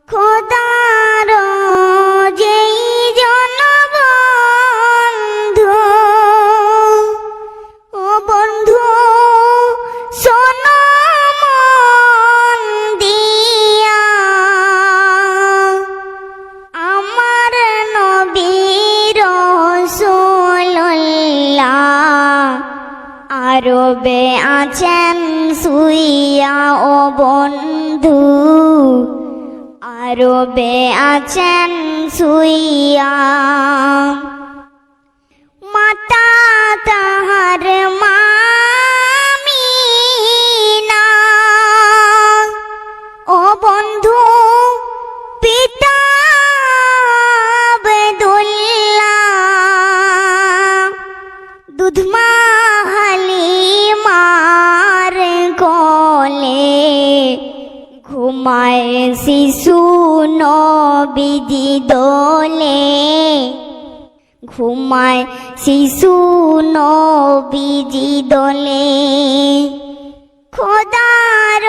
খোদার যেই জনবন্ধু, ও বন্ধু শোনো মন দিয়া, আমার নবী রাসূলুল্লাহ আরবে আছেন শুইয়া, ও বন্ধু আরবে আছেন শুইয়া। মাতা তাহার মামিনা, ও বন্ধু পিতা আব্দুল্লাহ, দুধমা হালিমার কোলে ঘুমায় শিশু নবীজি দোলে, ঘুমায় শিশু নবীজি দোলে। খোদার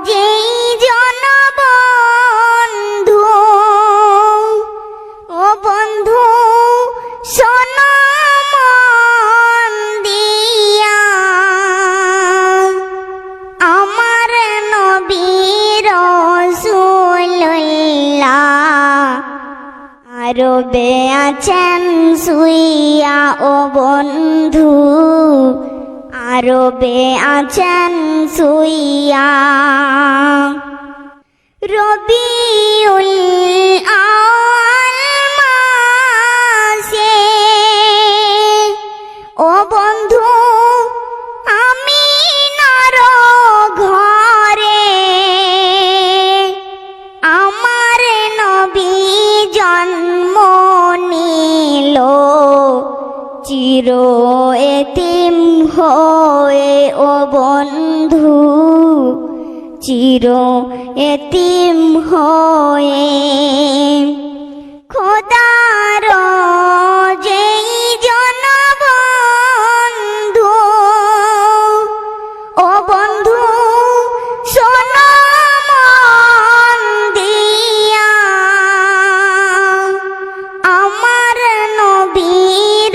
যেই জনবন্ধু, ও বন্ধু শোনো মন দিয়া, আমার নবী রাসূলুল্লাহ আরবে আছেন শুইয়া, ও বন্ধু আরবে আছেন শুইয়া। রবিউল আউয়াল মাসে, ও বন্ধু আমিনার ঘরে আমার নবী জন্ম নিল, চির এতিম হয়ে, ও বন্ধু চির এতিম হয়ে। খোদার যেই জনবন্ধু, ও বন্ধু শোনো মন দিয়া, আমার নবী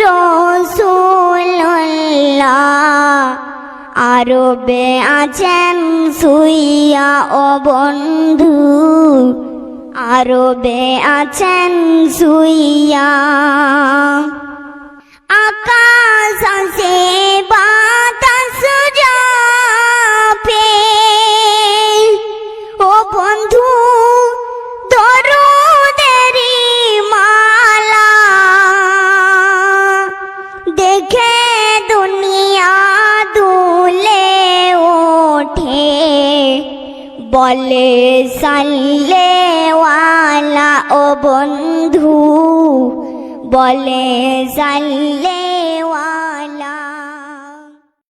রাসূলুল্লাহ আরবে আছেন শুইয়া, ও বন্ধু আরবে আছেন শুইয়া। আকাশ আছে বাতাস যাবে, ও বন্ধু দরুদেরি মালা, দেখে দুনিয়া দুলে ওঠে, বলে সাল্লেওয়ালা, ও বন্ধু বলে সাল্লেওয়ালা।